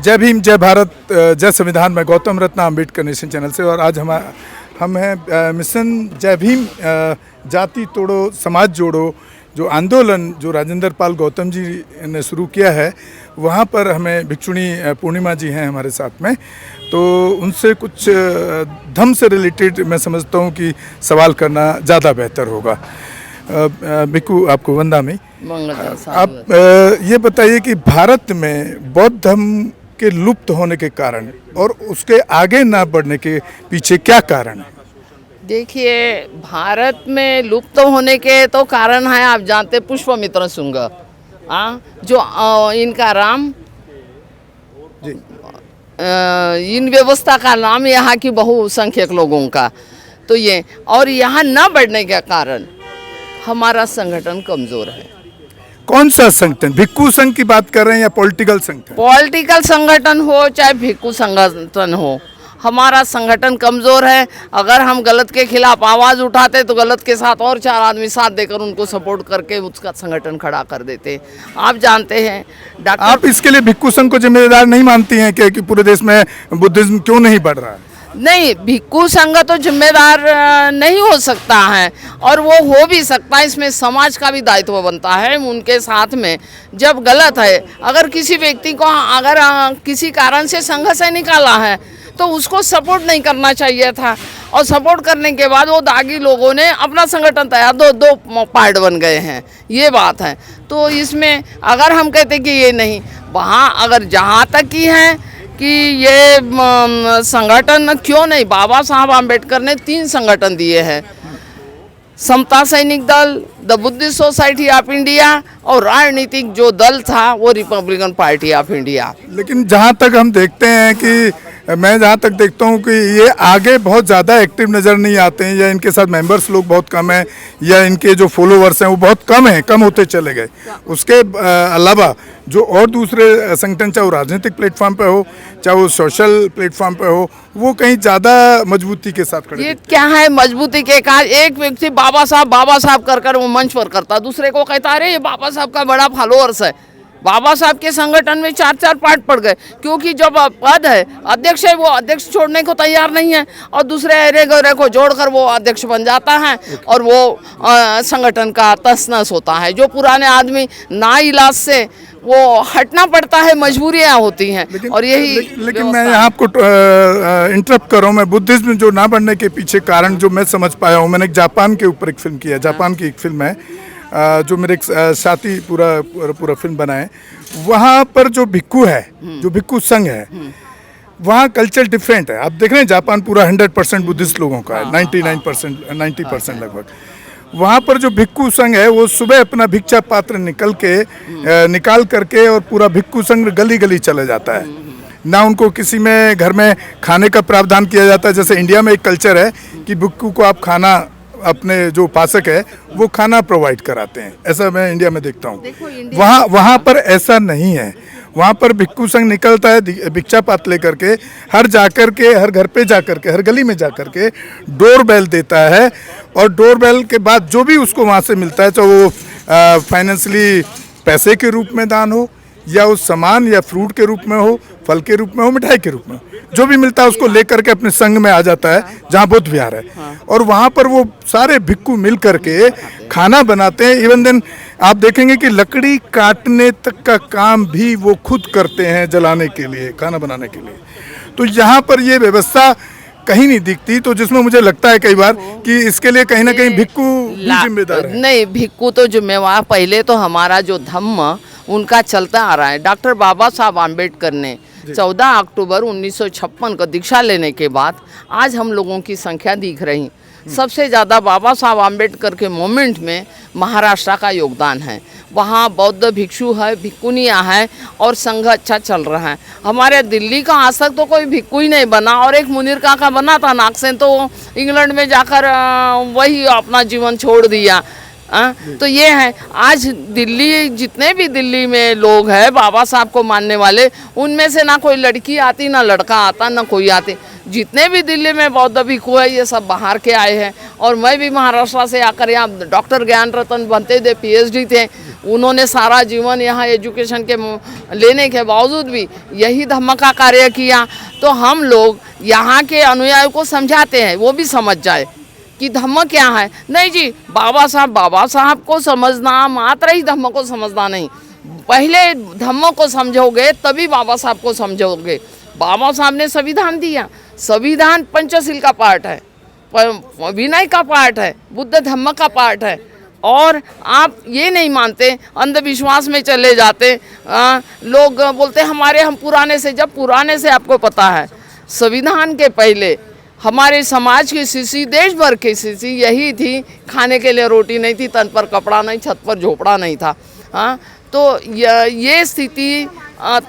जय भीम, जय भारत, जय संविधान। मैं गौतम रत्ना, अम्बेडकर नेशन चैनल से। और आज हम हैं मिशन जय भीम, जाति तोड़ो समाज जोड़ो, जो आंदोलन जो राजेंद्र पाल गौतम जी ने शुरू किया है, वहाँ पर हमें भिक्षुणी पूर्णिमा जी हैं हमारे साथ में। तो उनसे कुछ धर्म से रिलेटेड मैं समझता हूँ कि सवाल करना ज़्यादा बेहतर होगा। भिक्खू, आपको वंदा में आप ये बताइए कि भारत में बौद्ध धर्म के लुप्त होने के कारण और उसके आगे ना बढ़ने के पीछे क्या कारण है? देखिए, भारत में लुप्त होने के तो कारण है, आप जानते, पुष्पमित्र शुंग, जो इनका राम जी। इन व्यवस्था का नाम यहाँ की बहुसंख्यक लोगों का, तो ये और यहाँ न बढ़ने के कारण हमारा संगठन कमजोर है। कौन सा संगठन? भिक्खू संघ की बात कर रहे हैं या पॉलिटिकल संगठन? पॉलिटिकल संगठन हो चाहे भिक्खू संगठन हो, हमारा संगठन कमज़ोर है। अगर हम गलत के खिलाफ आवाज़ उठाते तो गलत के साथ और चार आदमी साथ देकर उनको सपोर्ट करके उसका संगठन खड़ा कर देते। आप जानते हैं डॉक्टर, आप इसके लिए भिक्खू संघ को जिम्मेदार नहीं मानती हैं कि पूरे देश में बुद्धिज्म क्यों नहीं बढ़ रहा है? नहीं, भिक्खू संघ तो जिम्मेदार नहीं हो सकता है, और वो हो भी सकता है। इसमें समाज का भी दायित्व बनता है उनके साथ में। जब गलत है, अगर किसी व्यक्ति को अगर किसी कारण से संघ से निकाला है तो उसको सपोर्ट नहीं करना चाहिए था, और सपोर्ट करने के बाद वो दागी लोगों ने अपना संगठन तैयार दो पार्ट बन गए हैं, ये बात है। तो इसमें अगर हम कहते कि ये नहीं, वहाँ अगर जहाँ तक की है कि ये संगठन क्यों नहीं, बाबा साहब आम्बेडकर ने 3 संगठन दिए हैं, समता सैनिक दल, the Buddhist society of India, और राजनीतिक जो दल था वो रिपब्लिकन पार्टी ऑफ इंडिया। लेकिन जहाँ तक हम देखते हैं कि मैं जहाँ तक देखता हूँ कि ये आगे बहुत ज़्यादा एक्टिव नज़र नहीं आते हैं, या इनके साथ मेंबर्स लोग बहुत कम हैं, या इनके जो फॉलोवर्स हैं वो बहुत कम हैं, कम होते चले गए। उसके अलावा जो और दूसरे संगठन, चाहे वो राजनीतिक प्लेटफॉर्म पे हो चाहे वो सोशल प्लेटफॉर्म पे हो, वो कहीं ज़्यादा मजबूती के साथ खड़े। ये क्या है मजबूती के कारण? एक व्यक्ति बाबा साहब कर वो मंच पर करता, दूसरे को कहता अरे ये बाबा साहब का बड़ा फॉलोअर्स है। बाबा साहब के संगठन में 4-4 पार्ट पड़ गए, क्योंकि जब पद है, अध्यक्ष है, वो अध्यक्ष छोड़ने को तैयार नहीं है, और दूसरे अरे गौरे को जोड़कर वो अध्यक्ष बन जाता है, और वो संगठन का तसनस होता है। जो पुराने आदमी ना इलाज से वो हटना पड़ता है, मजबूरियाँ होती हैं। और यही लेकिन मैं यहाँ आपको इंटरप्ट कर रहा हूँ। मैं बुद्धिज्म जो ना बढ़ने के पीछे कारण जो मैं समझ पाया हूँ, मैंने एक जापान के ऊपर एक फिल्म किया, जापान की एक फिल्म है जो मेरे एक साथी पूरा फिल्म बनाए। वहाँ पर जो भिक्खू है, जो भिक्खू संघ है, वहाँ कल्चर डिफरेंट है। आप देख रहे हैं जापान पूरा 100% बुद्धिस्ट लोगों का है, 99% 90% लगभग। वहाँ पर जो भिक्खू संघ है वो सुबह अपना भिक्षा पात्र निकाल करके और पूरा भिक्खू संघ गली गली चले जाता है। ना उनको किसी में घर में खाने का प्रावधान किया जाता है। जैसे इंडिया में एक कल्चर है कि भिक्खू को आप खाना, अपने जो उपासक है वो खाना प्रोवाइड कराते हैं, ऐसा मैं इंडिया में देखता हूँ। वहाँ पर ऐसा नहीं है। वहाँ पर भिक्खू संघ निकलता है भिक्षा पात्र लेकर के, हर घर पे जाकर के, हर गली में जाकर के डोर बेल देता है, और डोर बेल के बाद जो भी उसको वहाँ से मिलता है, चाहे वो फाइनेंशियली पैसे के रूप में दान हो, या उस सामान या फ्रूट के रूप में हो, फल के रूप में हो, मिठाई के रूप में हो, जो भी मिलता है उसको लेकर के अपने संघ में आ जाता है जहाँ बुद्ध विहार है। और वहाँ पर वो सारे भिक्खू मिल करके खाना बनाते हैं। इवन देन आप देखेंगे कि लकड़ी काटने तक का काम भी वो खुद करते हैं, जलाने के लिए, खाना बनाने के लिए। तो यहाँ पर ये व्यवस्था कहीं नहीं दिखती, तो जिसमें मुझे लगता है कई बार कि इसके लिए कहीं ना कहीं भिक्खू भी जिम्मेदार है। नहीं, भिक्खू तो जिम्मेवार, पहले तो हमारा जो धम्म उनका चलता आ रहा है। डॉक्टर बाबा साहब आम्बेडकर ने 14 अक्टूबर 1956 को दीक्षा लेने के बाद आज हम लोगों की संख्या दिख रही। सबसे ज़्यादा बाबा साहब आम्बेडकर के मूवमेंट में महाराष्ट्र का योगदान है। वहाँ बौद्ध भिक्षु है, भिक्खुनियाँ हैं, और संघ अच्छा चल रहा है। हमारे दिल्ली का आज तक तो कोई भिक्खु ही नहीं बना, और एक मुनीर का बना था नागसेन, तो इंग्लैंड में जाकर वही अपना जीवन छोड़ दिया। तो ये है आज दिल्ली, जितने भी दिल्ली में लोग हैं बाबा साहब को मानने वाले, उनमें से ना कोई लड़की आती, ना लड़का आता, ना कोई आते। जितने भी दिल्ली में बौद्ध भिक्षु है ये सब बाहर के आए हैं। और मैं भी महाराष्ट्र से आकर यहाँ डॉक्टर ज्ञान रतन बनते थे, PhD थे, उन्होंने सारा जीवन यहाँ एजुकेशन के लेने के बावजूद भी यही धम्म का कार्य किया। तो हम लोग यहाँ के अनुयायियों को समझाते हैं, वो भी समझ जाए कि धम्म क्या है। नहीं जी, बाबा साहब को समझना मात्र ही धम्म को समझना नहीं, पहले धम्म को समझोगे तभी बाबा साहब को समझोगे। बाबा साहब ने संविधान दिया, संविधान पंचशील का पार्ट है, विनय का पार्ट है, बुद्ध धम्म का पार्ट है। और आप ये नहीं मानते, अंधविश्वास में चले जाते। लोग बोलते हम पुराने से, जब पुराने से आपको पता है संविधान के पहले हमारे समाज की स्थिति, देश भर की स्थिति यही थी, खाने के लिए रोटी नहीं थी, तन पर कपड़ा नहीं, छत पर झोपड़ा नहीं था। हाँ, तो ये स्थिति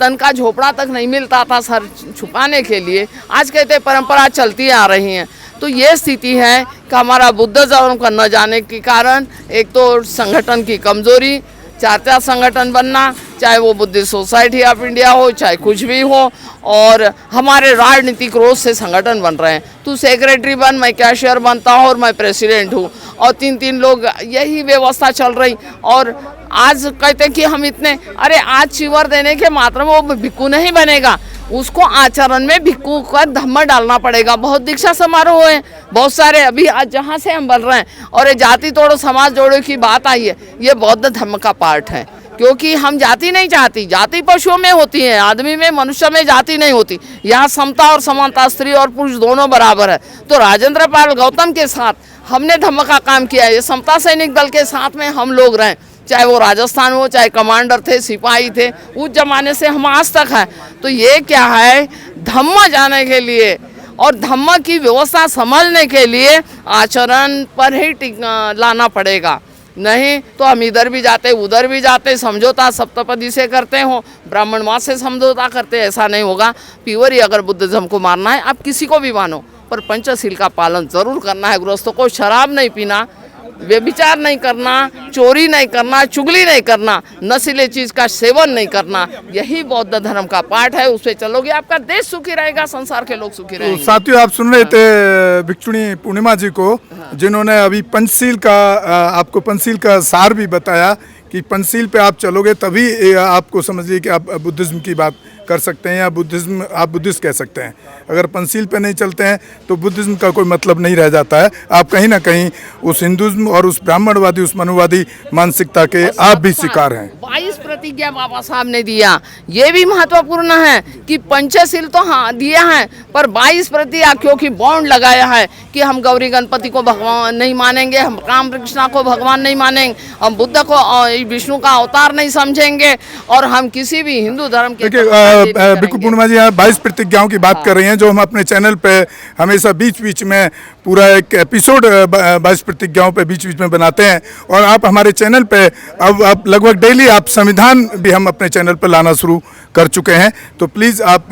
तन का झोपड़ा तक नहीं मिलता था सर छुपाने के लिए। आज कहते परंपरा चलती आ रही हैं। तो ये स्थिति है कि हमारा बुद्ध धर्म का न जाने के कारण एक तो संगठन की कमजोरी, 4 संगठन बनना, चाहे वो बुद्धिस्ट सोसाइटी ऑफ इंडिया हो, चाहे कुछ भी हो, और हमारे राजनीतिक रोज से संगठन बन रहे हैं। तू सेक्रेटरी बन, मैं कैशियर बनता हूँ और मैं प्रेसिडेंट हूँ, और 3 लोग, यही व्यवस्था चल रही। और आज कहते कि हम इतने, अरे आज चिवर देने के मात्र में वो भिक्खु नहीं बनेगा, उसको आचरण में भिक्खु का धम्म डालना पड़ेगा। बहुत दीक्षा समारोह है, बहुत सारे अभी आज जहाँ से हम बन रहे हैं। और ये जाति तोड़ो समाज जोड़ो की बात आई है, ये बौद्ध धर्म का पार्ट है। क्योंकि हम जाति नहीं चाहती, जाति पशुओं में होती है, आदमी में, मनुष्य में जाति नहीं होती। यहाँ समता और समानता, स्त्री और पुरुष दोनों बराबर है। तो राजेंद्र पाल गौतम के साथ हमने धम्म का काम किया है। ये समता सैनिक दल के साथ में हम लोग रहें, चाहे वो राजस्थान हो, चाहे कमांडर थे, सिपाही थे, उस जमाने से हम आज तक हैं। तो ये क्या है, धम्म जाने के लिए और धम्म की व्यवस्था समझने के लिए आचरण पर ही लाना पड़ेगा। नहीं तो हम इधर भी जाते उधर भी जाते, समझौता सप्तपदी से करते हो, ब्राह्मणवाद से समझौता करते, ऐसा नहीं होगा। प्योर ही अगर बुद्धिज्म को मानना है, आप किसी को भी मानो, पर पंचशील का पालन जरूर करना है। गृहस्थों को शराब नहीं पीना, व्यभिचार नहीं करना, चोरी नहीं करना, चुगली नहीं करना, नशीले चीज का सेवन नहीं करना, यही बौद्ध धर्म का पाठ है। उस पे चलोगे आपका देश सुखी रहेगा, संसार के लोग सुखी रहेंगे। तो साथियों, आप सुन रहे थे भिक्षुणी पूर्णिमा जी को, जिन्होंने अभी पंचशील का आपको पंचशील का सार भी बताया कि पंचशील पे आप चलोगे तभी आपको समझिए कि आप बुद्धिज्म की बात कर सकते हैं, या बुद्धिज्म आप बुद्धिस्ट कह सकते हैं। अगर पंचशील पे नहीं चलते हैं तो बुद्धिज्म का कोई मतलब नहीं रह जाता है। आप कहीं ना कहीं उस हिंदुज्म और उस ब्राह्मणवादी, उस मनुवादी मानसिकता के आप भी शिकार हैं। 22 प्रतिज्ञा बाबा साहब ने दिया, ये भी महत्वपूर्ण है कि पंचशील तो हाँ दिया है, पर 22 प्रतिज्ञा क्योंकि बॉन्ड लगाया है कि हम गौरी गणपति को भगवान नहीं मानेंगे, हम राम कृष्णा को भगवान नहीं मानेंगे, हम बुद्ध को विष्णु का अवतार नहीं समझेंगे, और हम किसी भी हिंदू धर्म के भिक्षु पूर्णिमा जी, यहाँ 22 प्रतिज्ञाओं की बात कर रही हैं, जो हम अपने चैनल पे हमेशा बीच बीच में पूरा एक एपिसोड 22 प्रतिज्ञाओं पे बीच बीच में बनाते हैं। और आप हमारे चैनल पे अब लगभग डेली आप संविधान भी हम अपने चैनल पे लाना शुरू कर चुके हैं। तो प्लीज़ आप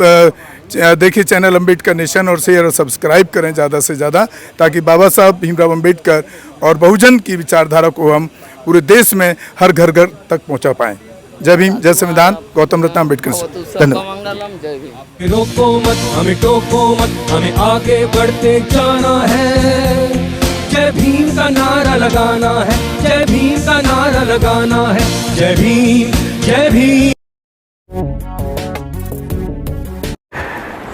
देखिए चैनल अम्बेडकर नेशन, और शेयर और सब्सक्राइब करें ज़्यादा से ज़्यादा, ताकि बाबा साहब भीमराव अम्बेडकर और बहुजन की विचारधारा को हम पूरे देश में हर घर घर तक पहुँचा पाएँ। जय भीम, जय संविधान। गौतम रत्न अम्बेडकर से धन्यवाद। जय भीम। रोको मत, हमें टोको मत, हमें आगे बढ़ते जाना है। जय भीम का नारा लगाना है, जय भीम का नारा लगाना है। जय भीम, जय भीम।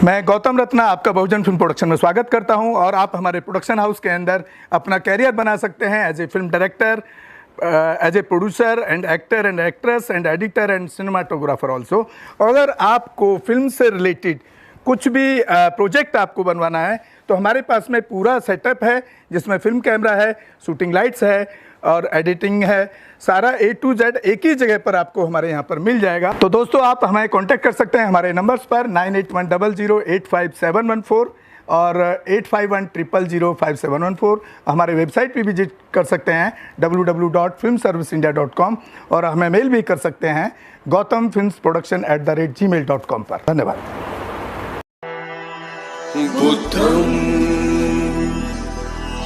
मैं गौतम रत्ना आपका बहुजन फिल्म प्रोडक्शन में स्वागत करता हूं, और आप हमारे प्रोडक्शन हाउस के अंदर अपना कैरियर बना सकते हैं as a film director, as a producer and actor and actress and editor and cinematographer also. अगर आपको फिल्म से रिलेटेड कुछ भी प्रोजेक्ट आपको बनवाना है तो हमारे पास में पूरा सेटअप है, जिसमें फिल्म कैमरा है, शूटिंग लाइट्स है और एडिटिंग है। सारा A to Z एक ही जगह पर आपको हमारे यहाँ पर मिल जाएगा। तो दोस्तों, आप हमें कांटेक्ट कर सकते हैं हमारे नंबर्स पर 9810085714 और 8510005714। हमारे वेबसाइट पे विजिट कर सकते हैं www.filmserviceindia.com, और हमें मेल भी कर सकते हैं gautamfilmsproduction@gmail.com पर। धन्यवाद। बुद्धं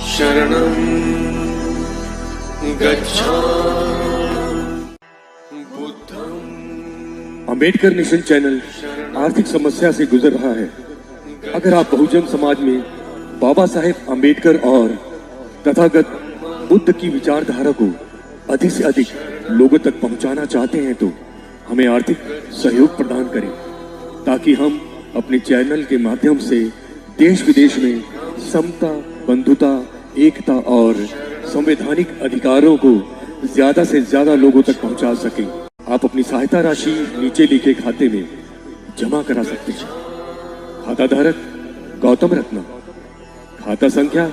शरणं गच्छामि। बुद्धं। अंबेडकर नेशन चैनल आर्थिक समस्या से गुजर रहा है। अगर आप बहुजन समाज में बाबा साहेब अम्बेडकर और तथागत बुद्ध की विचारधारा को अधिक से अधिक लोगों तक पहुंचाना चाहते हैं तो हमें आर्थिक सहयोग प्रदान करें, ताकि हम अपने चैनल के माध्यम से देश विदेश में समता, बंधुता, एकता और संवैधानिक अधिकारों को ज्यादा से ज्यादा लोगों तक पहुंचा सकें। आप अपनी सहायता राशि नीचे लिखे खाते में जमा करा सकते हैं। खाता धारक गौतम रत्ना, खाता संख्या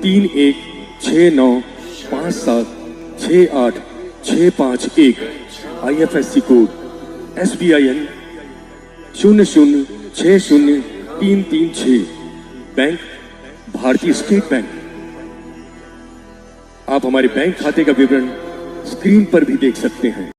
3169576865 IFSC कोड SBIN 0060336, बैंक भारतीय स्टेट बैंक। आप हमारे बैंक खाते का विवरण स्क्रीन पर भी देख सकते हैं।